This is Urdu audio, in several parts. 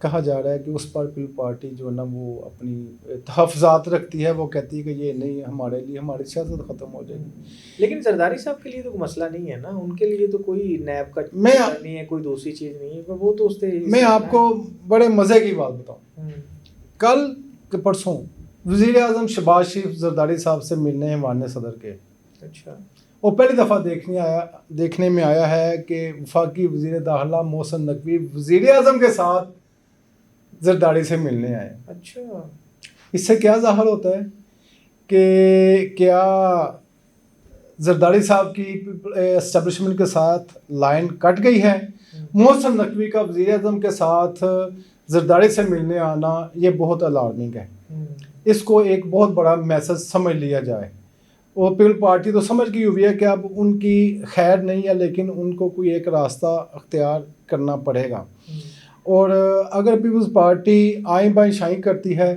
کہا جا رہا ہے کہ اس پر پیپل پارٹی جو ہے نا وہ اپنی تحفظات رکھتی ہے، وہ کہتی ہے کہ یہ نہیں ہمارے لیے، ہماری سیاست ختم ہو جائے گی. لیکن زرداری صاحب کے لیے تو کوئی مسئلہ نہیں ہے نا، ان کے لیے تو کوئی نیب کا نہیں ہے، کوئی دوسری چیز نہیں ہے، وہ تو اس سے میں آپ کو بڑے مزے کی بات بتاؤں. کل کہ پرسوں وزیر اعظم شہباز شریف زرداری صاحب سے ملنے ہیں ایوان صدر کے. اچھا. وہ پہلی دفعہ دیکھنے میں آیا ہے کہ وفاقی وزیر داخلہ محسن نقوی وزیر اعظم کے ساتھ زرداری سے ملنے آئے. اچھا. اس سے کیا ظاہر ہوتا ہے کہ کیا زرداری صاحب کی اسٹیبلشمنٹ کے ساتھ لائن کٹ گئی ہے. محسن نقوی کا وزیر اعظم کے ساتھ زرداری سے ملنے آنا یہ بہت الارمنگ ہے. اس کو ایک بہت بڑا میسج سمجھ لیا جائے. وہ پیپل پارٹی تو سمجھ گئی ہوئی ہے کہ اب ان کی خیر نہیں ہے، لیکن ان کو کوئی ایک راستہ اختیار کرنا پڑے گا. اور اگر پیپلز پارٹی آئیں بائیں شائیں کرتی ہے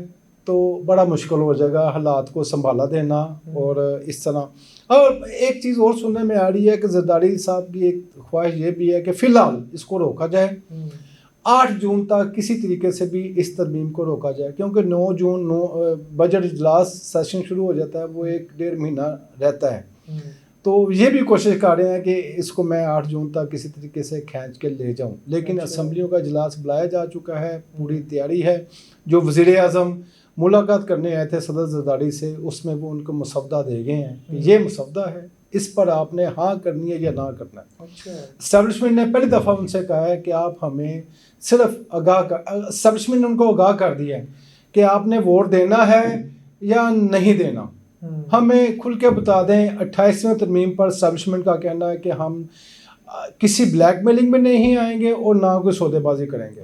تو بڑا مشکل ہو جائے گا حالات کو سنبھالا دینا. اور اس طرح اور ایک چیز اور سننے میں آ رہی ہے کہ زرداری صاحب کی ایک خواہش یہ بھی ہے کہ فی الحال اس کو روکا جائے، 8 جون تک کسی طریقے سے بھی اس ترمیم کو روکا جائے، کیونکہ 9 جون بجٹ اجلاس سیشن شروع ہو جاتا ہے، وہ 1-1.5 مہینہ رہتا ہے. تو یہ بھی کوشش کر رہے ہیں کہ اس کو میں 8 جون تک کسی طریقے سے کھینچ کے لے جاؤں. لیکن اسمبلیوں کا اجلاس بلایا جا چکا ہے، پوری تیاری ہے. جو وزیر اعظم ملاقات کرنے آئے تھے صدر زرداری سے، اس میں وہ ان کو مسودہ دے گئے ہیں کہ یہ مسودہ ہے، اس پر آپ نے ہاں کرنی ہے یا نہ کرنا ہے. اسٹیبلشمنٹ نے پہلی دفعہ ان سے کہا ہے کہ آپ ہمیں صرف اسٹیبلشمنٹ نے ان کو آگاہ کر دیا ہے کہ آپ نے ووٹ دینا ہے یا نہیں دینا. ہمیں کھل کے بتا دیں. 28ویں ترمیم پر اسٹیبلشمنٹ کا کہنا ہے کہ ہم کسی بلیک میلنگ میں نہیں آئیں گے اور نہ کوئی سودے بازی کریں گے.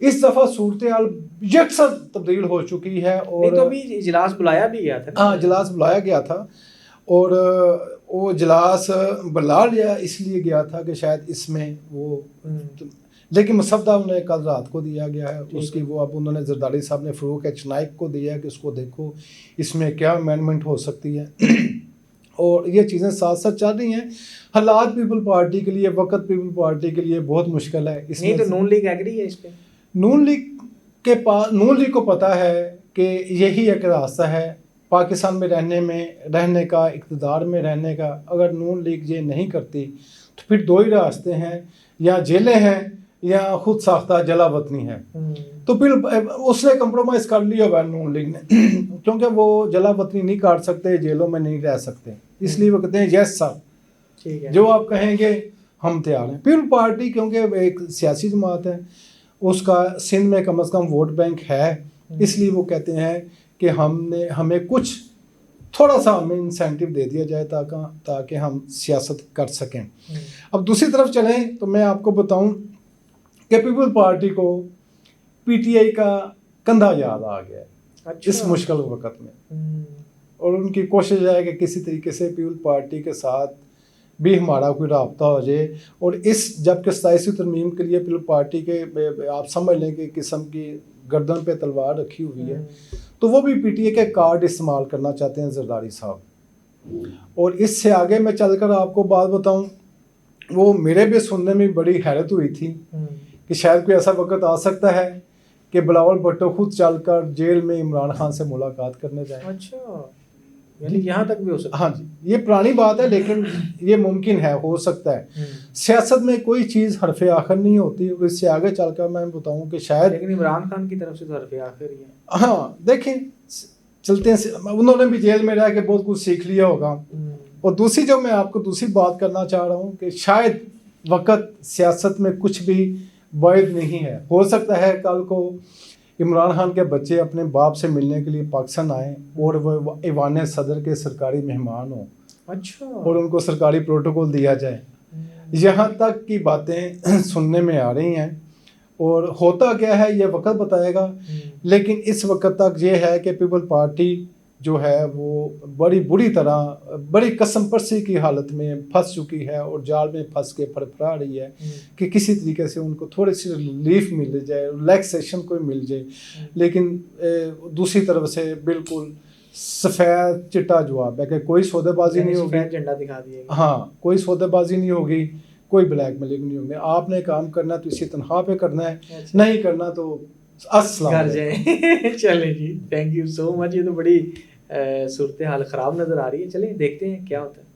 اس دفعہ صورتحال یکساں تبدیل ہو چکی ہے. اور تو ابھی اجلاس بلایا بھی گیا تھا. ہاں اجلاس بلایا گیا تھا، اور وہ اجلاس بلا لیا اس لیے گیا تھا کہ شاید اس میں وہ، لیکن مسودہ انہیں کل رات کو دیا گیا ہے. اس کی وہ اب انہوں نے زرداری صاحب نے فروغ ایچ نائک کو دیا ہے کہ اس کو دیکھو اس میں کیا امینڈمنٹ ہو سکتی ہے. اور یہ چیزیں ساتھ ساتھ چل رہی ہیں. حالات پیپل پارٹی کے لیے، وقت پیپل پارٹی کے لیے بہت مشکل ہے. اس نہیں تو نون لیگ ایگری ہے اس پہ. نون لیگ کو پتہ ہے کہ یہی ایک راستہ ہے پاکستان میں رہنے کا، اقتدار میں رہنے کا. اگر نون لیگ یہ نہیں کرتی تو پھر 2 ہی راستے ہیں، یا جیلیں ہیں یا خود ساختہ جلا وطنی ہے. تو پھر اس نے کمپرومائز کر لیا ہوا نون لیگ نے، کیونکہ وہ جلا وطنی نہیں کاٹ سکتے، جیلوں میں نہیں رہ سکتے، اس لیے وہ کہتے ہیں یس سر، جو آپ کہیں گے ہم تیار ہیں. پیپل پارٹی کیونکہ ایک سیاسی جماعت ہے، اس کا سندھ میں کم از کم ووٹ بینک ہے، اس لیے وہ کہتے ہیں کہ ہمیں کچھ تھوڑا سا ہمیں انسینٹیو دے دیا جائے تاکہ ہم سیاست کر سکیں. اب دوسری طرف چلیں تو میں آپ کو بتاؤں کہ پیپل پارٹی کو پی ٹی آئی کا کندھا یاد آ گیا ہے اس مشکل وقت میں، اور ان کی کوشش ہے کہ کسی طریقے سے پیپل پارٹی کے ساتھ بھی ہمارا کوئی رابطہ ہو جائے. اور جبکہ 27ویں ترمیم کے لیے پیپل پارٹی کے آپ سمجھ لیں کہ قسم کی گردن پہ تلوار رکھی ہوئی ہے، تو وہ بھی پی ٹی اے کے کارڈ استعمال کرنا چاہتے ہیں زرداری صاحب. اور اس سے آگے میں چل کر آپ کو بات بتاؤں، وہ میرے بھی سننے میں بڑی حیرت ہوئی تھی کہ شاید کوئی ایسا وقت آ سکتا ہے کہ بلاول بھٹو خود چل کر جیل میں عمران خان سے ملاقات کرنے جائیں. اچھا، یعنی یہاں تک بھی ہو سکتا ہے. ہاں جی، یہ پرانی بات ہے لیکن یہ ممکن ہے، ہو سکتا ہے. سیاست میں کوئی چیز حرف آخر نہیں ہوتی. اس سے آگے چل کر میں بتاؤں کہ شاید، لیکن عمران خان کی طرف سے تو حرف آخر ہی ہے. ہاں دیکھیں چلتے ہیں، انہوں نے بھی جیل میں رہ کے بہت کچھ سیکھ لیا ہوگا. اور دوسری جو میں آپ کو دوسری بات کرنا چاہ رہا ہوں کہ شاید وقت سیاست میں کچھ بھی بعید نہیں ہے. ہو سکتا ہے کل کو عمران خان کے بچے اپنے باپ سے ملنے کے لیے پاکستان آئیں اور وہ ایوان صدر کے سرکاری مہمان ہوں. اچھا. اور ان کو سرکاری پروٹوکول دیا جائے. یہاں تک کی باتیں سننے میں آ رہی ہیں، اور ہوتا کیا ہے یہ وقت بتائے گا. لیکن اس وقت تک یہ ہے کہ پیپل پارٹی جو ہے وہ بڑی بری طرح، بڑی قسم پرسی کی حالت میں پھنس چکی ہے، اور جال میں پھنس کے پھرپھرا رہی ہے کہ کسی طریقے سے ان کو تھوڑی سی ریلیف مل جائے، ریلیکسیشن کوئی مل جائے. لیکن دوسری طرف سے بالکل سفید چٹا جواب ہے کہ کوئی سودے بازی نہیں ہوگی. جھنڈا دکھا دیے. ہاں، کوئی سودے بازی نہیں ہوگی. کوئی بلیک میلنگ نہیں ہوں گے. آپ نے کام کرنا تو اسی تنخواہ پہ کرنا ہے, نہیں کرنا تو السلام گھر جائیں. چلیں جی, تھینک یو سو مچ. یہ تو بڑی صورتحال خراب نظر آ رہی ہے. چلیں دیکھتے ہیں کیا ہوتا ہے.